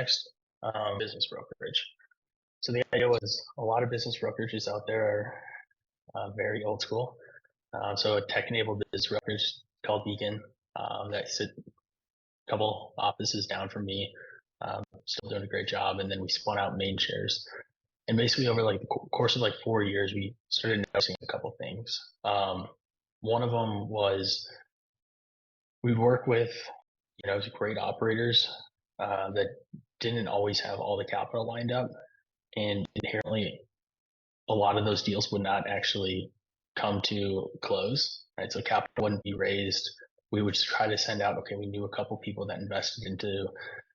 Next, business brokerage. So the idea was a lot of business brokerages out there are very old school. So a tech-enabled business brokerage called Beacon that sit a couple offices down from me, still doing a great job. And then we spun out Mainshares. And basically over like the course of like 4 years, we started noticing a couple things. One of them was we'd work with, great operators that didn't always have all the capital lined up, and inherently a lot of those deals would not actually come to close, right? So capital wouldn't be raised. We would try to send out, okay, we knew a couple people that invested into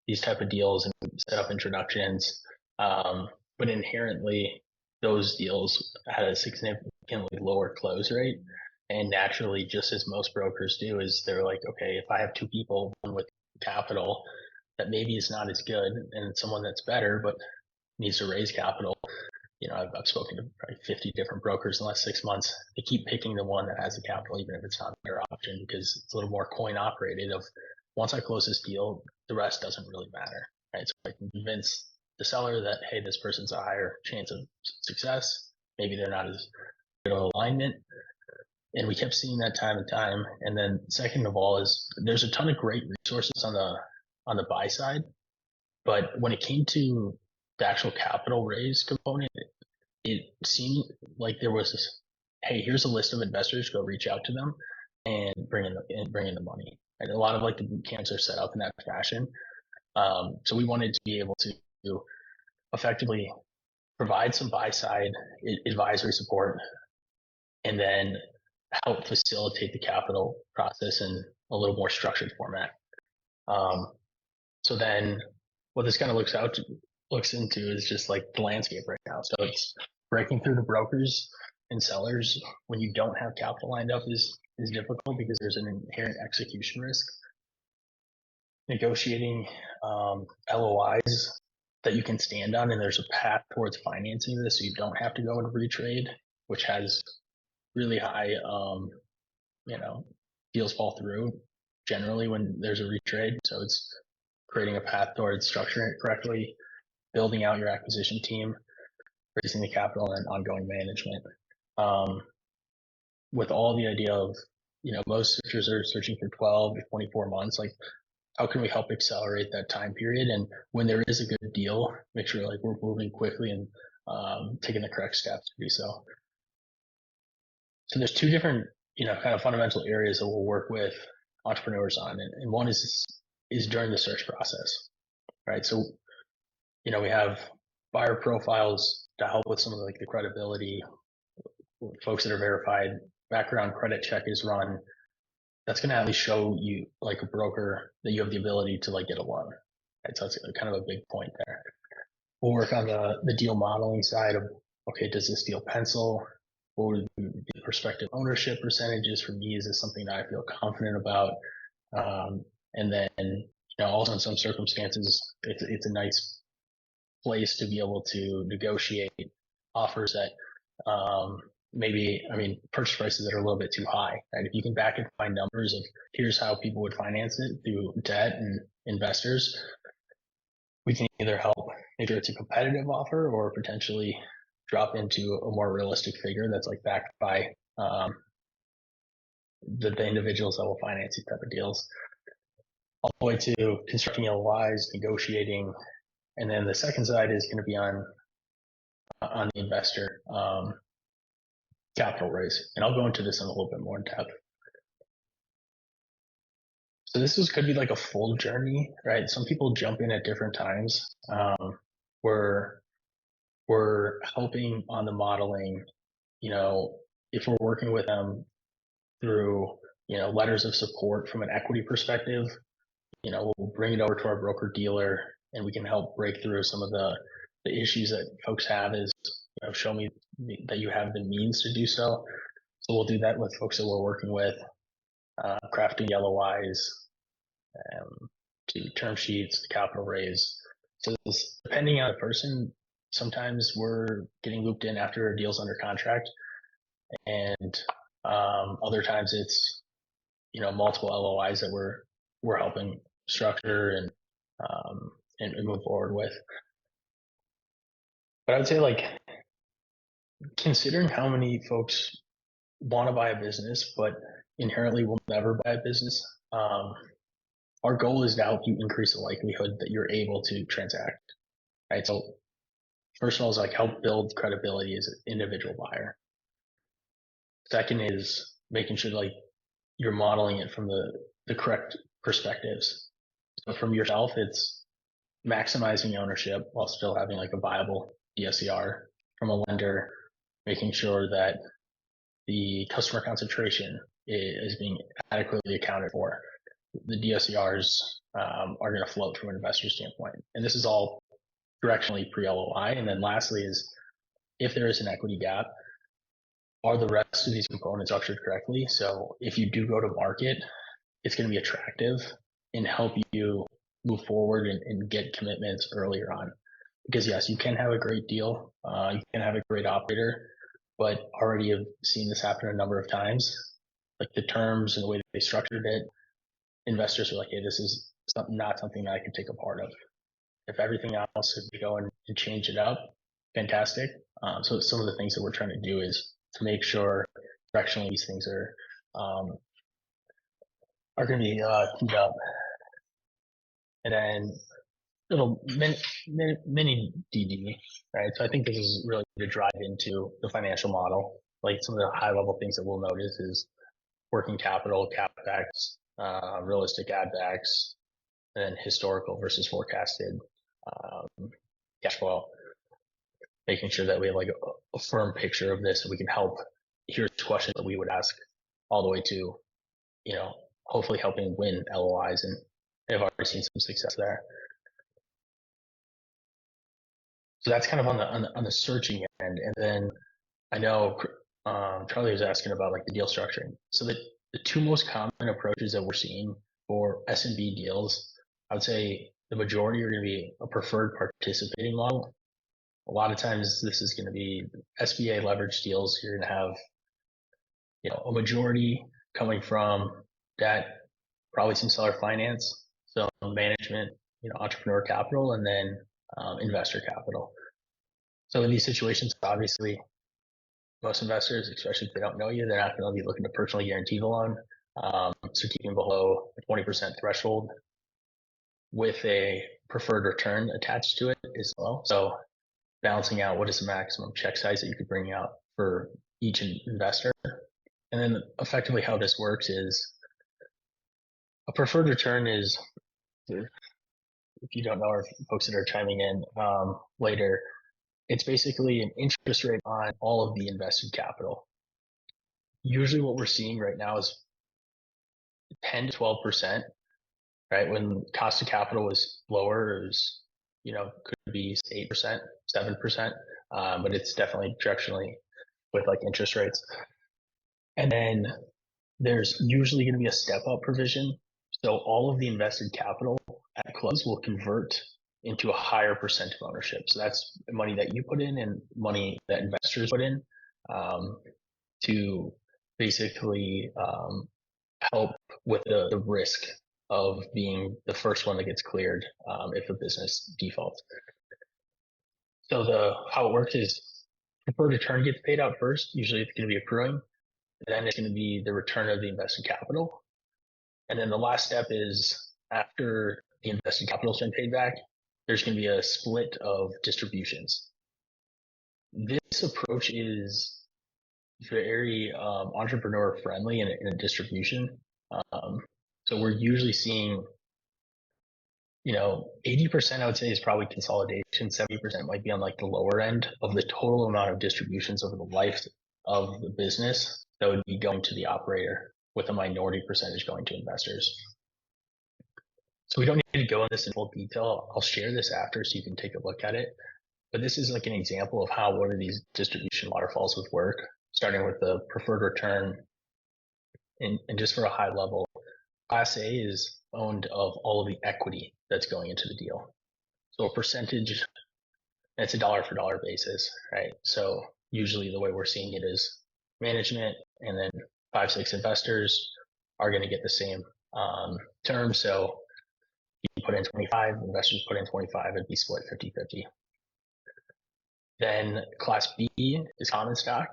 these type of deals and set up introductions. But inherently those deals had a significantly lower close rate. And naturally, just as most brokers do, is they're like, okay, if I have two people, one with capital that maybe is not as good and someone that's better, but needs to raise capital. I've spoken to probably 50 different brokers in the last 6 months. They keep picking the one that has the capital, even if it's not their option, because it's a little more coin operated of once I close this deal, the rest doesn't really matter, right? So I can convince the seller that, hey, this person's a higher chance of success. Maybe they're not as good of alignment. And we kept seeing that time and time. And then second of all is there's a ton of great resources on the buy side. But when it came to the actual capital raise component, it seemed like there was this, hey, here's a list of investors, go reach out to them and bring in the money. And a lot of like the boot camps are set up in that fashion. So we wanted to be able to effectively provide some buy side advisory support and then help facilitate the capital process in a little more structured format. So then what this kind of looks into is just like the landscape right now. So it's breaking through the brokers and sellers when you don't have capital lined up is difficult because there's an inherent execution risk. Negotiating LOIs that you can stand on, and there's a path towards financing this, so you don't have to go into retrade, which has really high, deals fall through generally when there's a retrade. So it's creating a path towards structuring it correctly, building out your acquisition team, raising the capital, and ongoing management. With all the idea of, most searchers are searching for 12 to 24 months, like how can we help accelerate that time period? And when there is a good deal, make sure like we're moving quickly and taking the correct steps to do so. So there's two different, kind of fundamental areas that we'll work with entrepreneurs on. And one is during the search process, right? So, we have buyer profiles to help with some of like the credibility, folks that are verified, background credit check is run. That's going to at least show you like a broker that you have the ability to like get a loan. Right? So that's kind of a big point there. We'll work on the deal modeling side of, okay, does this deal pencil? What would be the prospective ownership percentages for me? Is this something that I feel confident about? And then, also in some circumstances, it's a nice place to be able to negotiate offers that purchase prices that are a little bit too high. Right? If you can back and find numbers of here's how people would finance it through debt and investors, we can either help make sure it's a competitive offer or potentially drop into a more realistic figure that's like backed by the individuals that will finance these type of deals, all the way to constructing LOIs, negotiating. And then the second side is going to be on the investor capital raise. And I'll go into this in a little bit more in depth. So this could be like a full journey, right? Some people jump in at different times. We're helping on the modeling, if we're working with them through, letters of support from an equity perspective, we'll bring it over to our broker dealer and we can help break through some of the issues that folks have is, show me that you have the means to do so. So we'll do that with folks that we're working with, crafting LOIs, to term sheets, capital raise. So this, depending on the person, sometimes we're getting looped in after a deal's under contract, and other times it's multiple LOIs that we're helping structure and and move forward with. But I would say, like, considering how many folks want to buy a business, but inherently will never buy a business, our goal is to help you increase the likelihood that you're able to transact. Right. So first of all, is like help build credibility as an individual buyer. Second is making sure like you're modeling it from the correct perspectives. So from yourself, it's maximizing ownership while still having like a viable DSCR. From a lender, making sure that the customer concentration is being adequately accounted for. The DSCRs are going to float from an investor standpoint. And this is all directionally pre-LOI. And then lastly is if there is an equity gap, are the rest of these components structured correctly? So if you do go to market, it's going to be attractive and help you move forward and get commitments earlier on. Because yes, you can have a great deal, you can have a great operator, but already have seen this happen a number of times. Like the terms and the way that they structured it, investors are like, hey, this is not something that I can take a part of. If everything else, if we go and change it up, fantastic. So some of the things that we're trying to do is to make sure directionally these things are going to be teed up. And then little mini DD, right? So I think this is really to drive into the financial model. Like some of the high level things that we'll notice is working capital, CapEx, realistic add backs, and then historical versus forecasted cash flow. Making sure that we have like a firm picture of this, so we can help. Here's questions that we would ask all the way to, hopefully helping win LOIs, and I've already seen some success there. So that's kind of on the searching end. And then I know Charlie was asking about like the deal structuring. So the two most common approaches that we're seeing for S&B deals, I would say the majority are going to be a preferred participating model. A lot of times this is going to be SBA leverage deals. You're going to have, a majority coming from debt, probably some seller finance, so management, entrepreneur capital, and then investor capital. So in these situations, obviously, most investors, especially if they don't know you, they're not going to be looking to personally guarantee the loan. So keeping below a 20% threshold with a preferred return attached to it as well. So balancing out what is the maximum check size that you could bring out for each investor. And then effectively how this works is a preferred return is, if you don't know, or folks that are chiming in later, it's basically an interest rate on all of the invested capital. Usually what we're seeing right now is 10 to 12%, right? When cost of capital was lower, it was, could be 8%, 7%, but it's definitely directionally with like interest rates. And then there's usually going to be a step up provision. So all of the invested capital at close will convert into a higher percent of ownership. So that's money that you put in and money that investors put in to basically help with the risk of being the first one that gets cleared if a business defaults. So how it works is preferred return gets paid out first. Usually it's going to be accruing. Then it's going to be the return of the invested capital. And then the last step is after the invested capital has been paid back, there's going to be a split of distributions. This approach is very entrepreneur friendly in a distribution. So we're usually seeing, 80% I would say is probably consolidation. 70% might be on like the lower end of the total amount of distributions over the life of the business that would be going to the operator, with a minority percentage going to investors. So we don't need to go on this in full detail. I'll share this after so you can take a look at it. But this is like an example of how one of these distribution waterfalls would work, starting with the preferred return. And just for a high level, Class A is owned of all of the equity that's going into the deal. So a percentage, it's a dollar for dollar basis, right? So usually the way we're seeing it is management and then 5-6 investors are going to get the same term. So You put in 25, investors put in 25, it'd be split 50-50. Then class B is common stock,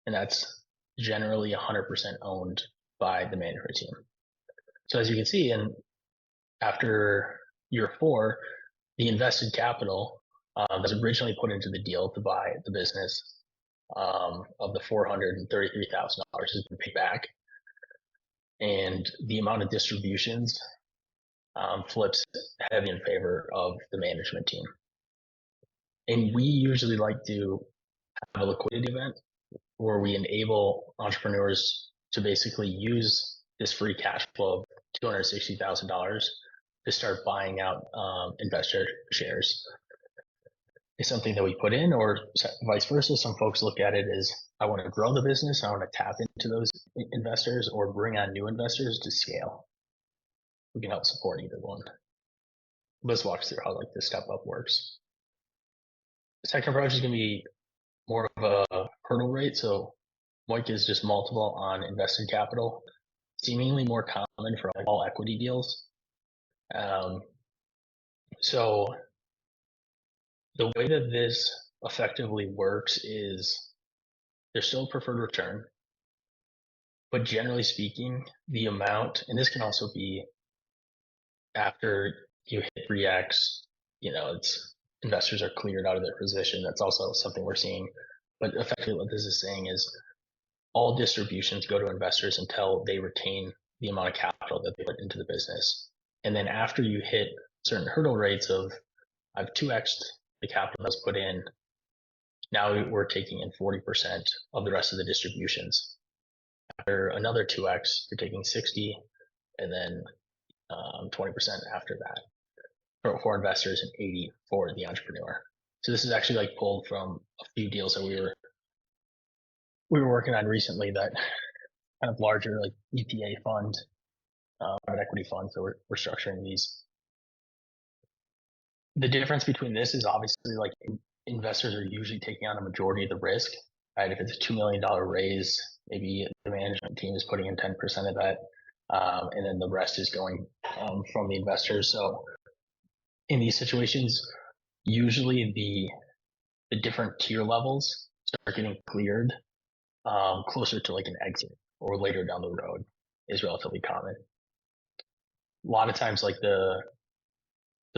and that's generally 100% owned by the management team. So as you can see, after year 4, the invested capital was originally put into the deal to buy the business of the $433,000 has been paid back, and the amount of distributions flips heavy in favor of the management team. And we usually like to have a liquidity event where we enable entrepreneurs to basically use this free cash flow of $260,000 to start buying out investor shares. It's something that we put in, or vice versa. Some folks look at it as, I want to grow the business, I want to tap into those investors or bring on new investors to scale. We can help support either one. Let's walk through how like this step up works. The second approach is going to be more of a hurdle rate. So MOIC is just multiple on invested capital, seemingly more common for all equity deals. So the way that this effectively works is there's still a preferred return, but generally speaking, the amount, and this can also be after you hit 3x, it's investors are cleared out of their position. That's also something we're seeing. But effectively what this is saying is all distributions go to investors until they retain the amount of capital that they put into the business. And then after you hit certain hurdle rates of, I've 2x'd the capital that's put in, now we're taking in 40% of the rest of the distributions. After another 2x, you're taking 60, and then 20% after that for investors and 80 for the entrepreneur. So this is actually like pulled from a few deals that we were working on recently, that kind of larger like EPA fund, private equity funds that we're structuring these. The difference between this is obviously like investors are usually taking on a majority of the risk, right? If it's a $2 million raise, maybe the management team is putting in 10% of that, and then the rest is going from the investors. So in these situations, usually the different tier levels start getting cleared closer to like an exit or later down the road is relatively common. A lot of times, like the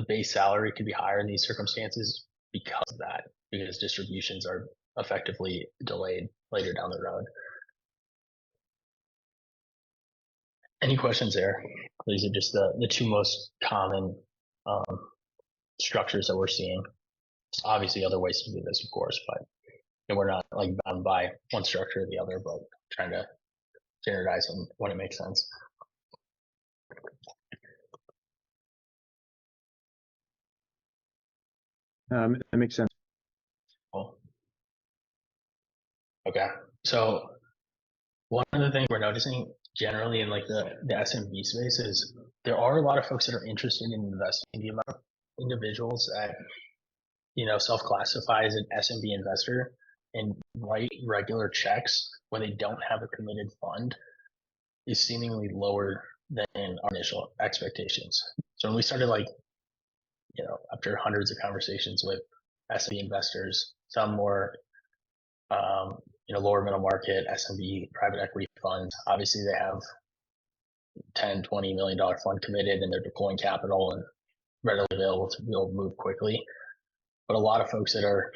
base salary could be higher in these circumstances because of that, because distributions are effectively delayed later down the road. Any questions there? These are just the two most common structures that we're seeing. There's obviously other ways to do this, of course, but we're not like bound by one structure or the other, but trying to standardize them when it makes sense. That makes sense. Cool. Okay, so one of the things we're noticing generally in like the SMB space is there are a lot of folks that are interested in investing. The amount of individuals that self-classify as an SMB investor and write regular checks when they don't have a committed fund is seemingly lower than our initial expectations. So when we started after hundreds of conversations with SMB investors, some more lower middle market SMB private equity funds, obviously they have $10-20 million fund committed and they're deploying capital and readily available to be able to move quickly. But a lot of folks that are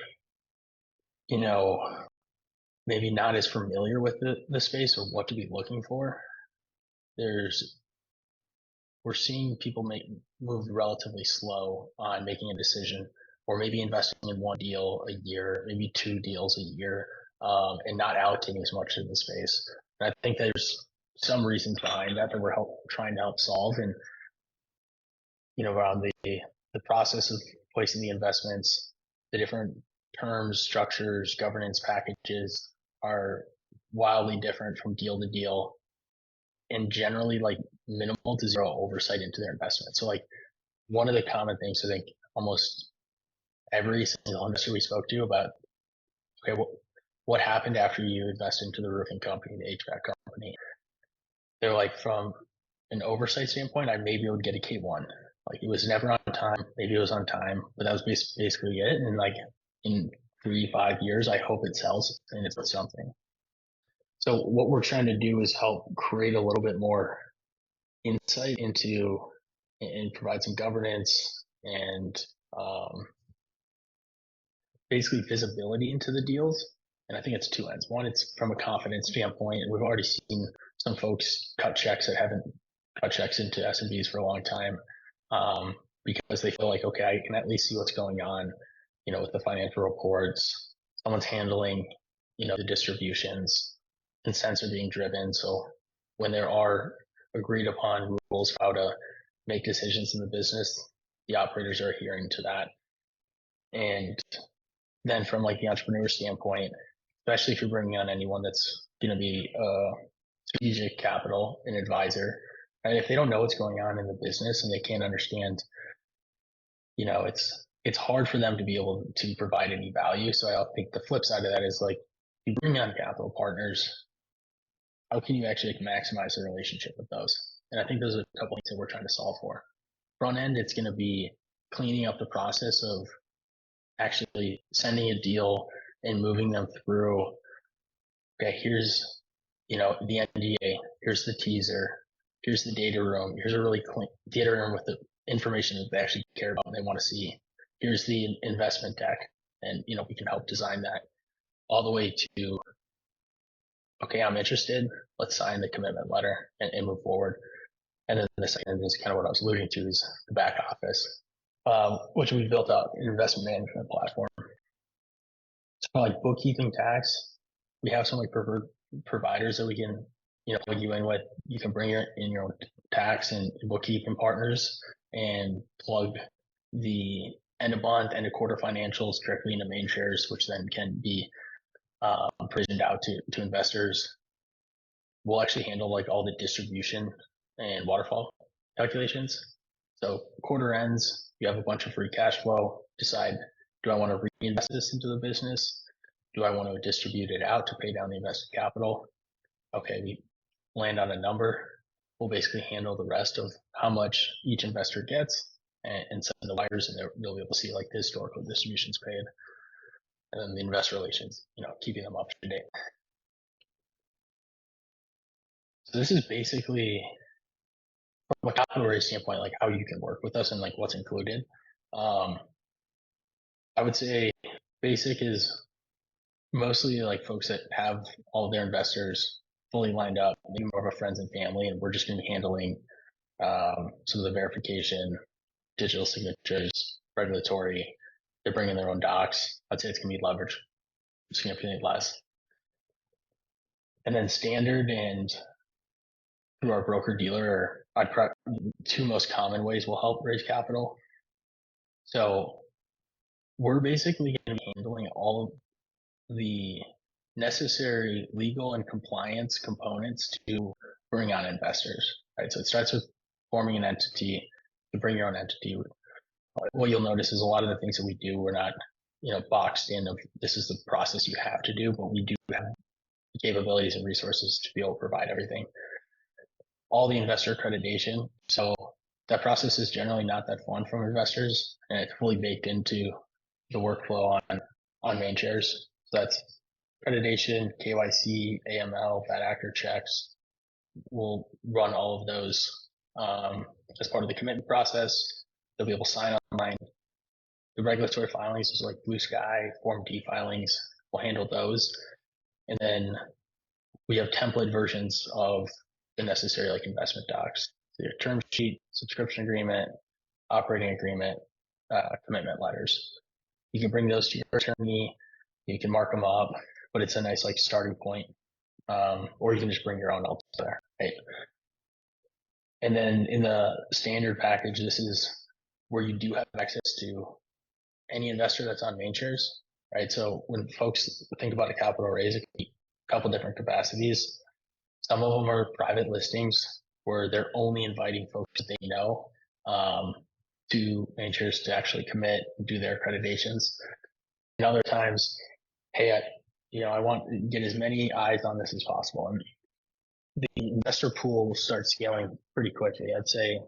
maybe not as familiar with the space or what to be looking for, we're seeing people move relatively slow on making a decision, or maybe investing in one deal a year, maybe 2 deals a year, and not allocating as much to the space. And I think there's some reasons behind that we're trying to help solve. And around the process of placing the investments, the different terms, structures, governance packages are wildly different from deal to deal, and generally like minimal to zero oversight into their investment. So like one of the common things I think almost every single investor we spoke to about, okay, what happened after you invest into the roofing company, the HVAC company? They're like, from an oversight standpoint, I maybe would get a K1. Like it was never on time. Maybe it was on time, but that was basically it. And like in 3, 5 years, I hope it sells and it's something. So what we're trying to do is help create a little bit more insight into and provide some governance and basically visibility into the deals. And I think it's two ends. One, it's from a confidence standpoint. We've already seen some folks cut checks that haven't cut checks into S&Bs for a long time because they feel like, okay, I can at least see what's going on, with the financial reports. Someone's handling, the distributions, consents are being driven. So when there are agreed upon rules for how to make decisions in the business, the operators are adhering to that. And then from like the entrepreneur standpoint, especially if you're bringing on anyone that's going to be strategic capital, an advisor, and if they don't know what's going on in the business and they can't understand, it's hard for them to be able to provide any value. So I think the flip side of that is like you bring on capital partners, how can you actually maximize the relationship with those? And I think those are a couple things that we're trying to solve for. Front end, it's going to be cleaning up the process of actually sending a deal and moving them through. Okay, here's the NDA, here's the teaser, here's the data room, here's a really clean data room with the information that they actually care about and they want to see. Here's the investment deck, and we can help design that all the way to, okay, I'm interested, let's sign the commitment letter and move forward. And then the second is kind of what I was alluding to, is the back office, which we built out an investment management platform. So like bookkeeping, tax, we have some like preferred providers that we can, plug you in with. You can bring in your own tax and bookkeeping partners and plug the end of month, end of quarter financials directly into Mainshares, which then can be provisioned out to investors. We'll actually handle like all the distribution and waterfall calculations. So quarter ends, you have a bunch of free cash flow, decide, do I want to reinvest this into the business? Do I want to distribute it out to pay down the invested capital? Okay, we land on a number. We'll basically handle the rest of how much each investor gets and send the wires, and they'll be able to see like the historical distributions paid. And then the investor relations, keeping them up to date. So this is basically, from a capital raise standpoint, like how you can work with us and like what's included. I would say basic is mostly like folks that have all of their investors fully lined up, maybe more of a friends and family, and we're just going to be handling some of the verification, digital signatures, regulatory. They're bringing their own docs. I'd say it's going to be leveraged significantly less. And then standard and through our broker dealer, two most common ways will help raise capital. So we're basically going to be handling all of the necessary legal and compliance components to bring on investors, right? So it starts with forming an entity. To bring your own entity, what you'll notice is a lot of the things that we do, we're not, boxed in of this is the process you have to do, but we do have the capabilities and resources to be able to provide everything. All the investor accreditation. So that process is generally not that fun from investors, and it's fully baked into the workflow on Mainshares. So that's accreditation, KYC, AML, bad actor checks. We'll run all of those as part of the commitment process. They'll be able to sign online. The regulatory filings is like Blue Sky, Form D filings. We'll handle those. And then we have template versions of the necessary like investment docs. So your term sheet, subscription agreement, operating agreement, commitment letters. You can bring those to your attorney. You can mark them up, but it's a nice like starting point. Or you can just bring your own elsewhere, right? And then in the standard package, this is where you do have access to any investor that's on Mainshares, right? So when folks think about a capital raise, it can be a couple different capacities. Some of them are private listings where they're only inviting folks that they know to Mainshares to actually commit and do their accreditations. And other times, hey, I want to get as many eyes on this as possible. And the investor pool will start scaling pretty quickly. I'd say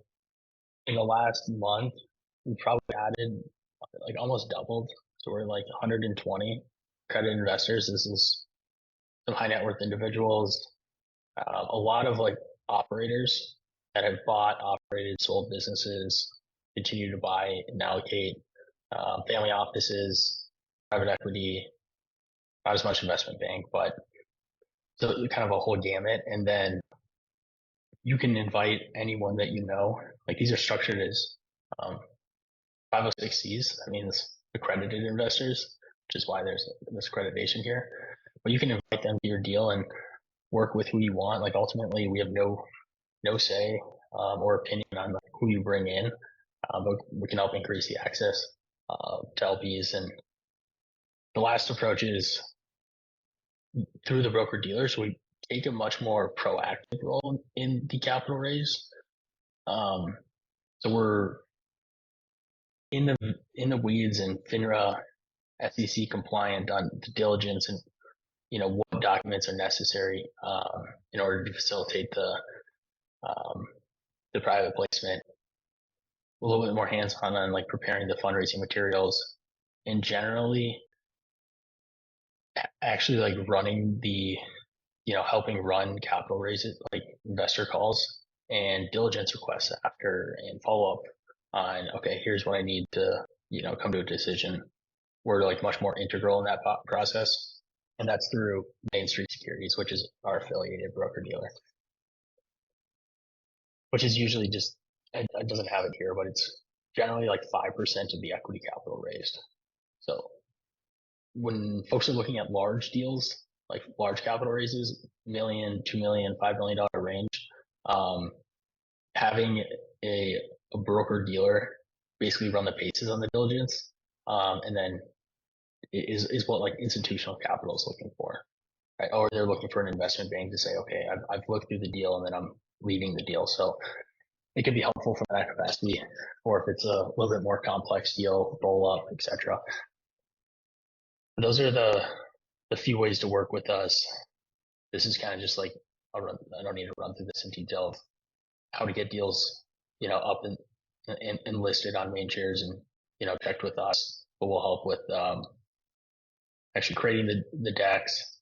in the last month, we probably added like almost doubled. So we're like 120 credit investors. This is some high net worth individuals, a lot of like operators that have bought, operated, sold businesses, continue to buy and allocate, family offices, private equity, not as much investment bank, but so kind of a whole gamut. And then you can invite anyone that you know. Like these are structured as 506Cs. That means accredited investors, which is why there's this accreditation here. But you can invite them to your deal and work with who you want. Like ultimately, we have no say or opinion on who you bring in, but we can help increase the access to LPs. And the last approach is through the broker dealer. So we take a much more proactive role in the capital raise. So we're in the weeds and FINRA, SEC compliant on the diligence and what documents are necessary in order to facilitate the private placement. A little bit more hands-on on like preparing the fundraising materials, and generally actually like running the helping run capital raises, like investor calls and diligence requests after, and follow up on, okay, here's what I need to come to a decision. We're like much more integral in that process, and that's through Main Street Securities, which is our affiliated broker dealer, which is usually just, it doesn't have it here, but it's generally like 5% of the equity capital raised. So when folks are looking at large deals, like large capital raises, million, 2 million, $5 million range, having a broker dealer basically run the paces on the diligence, and then is what like institutional capital is looking for, right? Or they're looking for an investment bank to say, okay, I've looked through the deal and then I'm leading the deal. So it could be helpful from that capacity, or if it's a little bit more complex deal, roll up, etc. Those are the few ways to work with us. This is kind of just like I don't need to run through this in detail of how to get deals, up and listed on Mainshares and checked with us. But we'll help with actually creating the decks.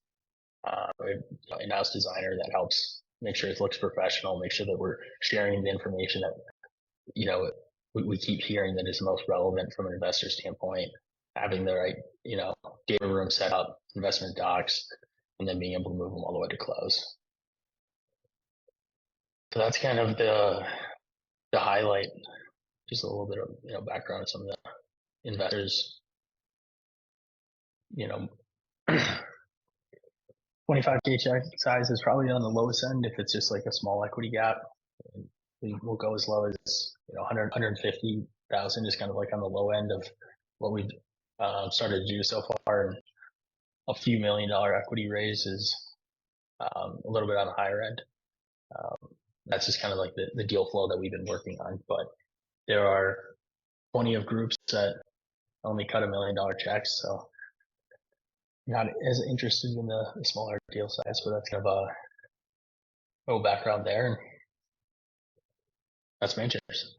We have an in-house designer that helps make sure it looks professional, make sure that we're sharing the information that we keep hearing that is most relevant from an investor standpoint, having the right data room set up, investment docs, and then being able to move them all the way to close. So that's kind of the highlight, just a little bit of background of some of the investors. 25K check size is probably on the lowest end if it's just like a small equity gap. We will go as low as 150,000 is kind of like on the low end of what we've started to do so far, and a few $1 million equity raise is a little bit on the higher end. That's just kind of like the deal flow that we've been working on. But there are plenty of groups that only cut $1 million checks, so not as interested in the smaller deal size. But that's kind of a little background there. And that's Mainshares.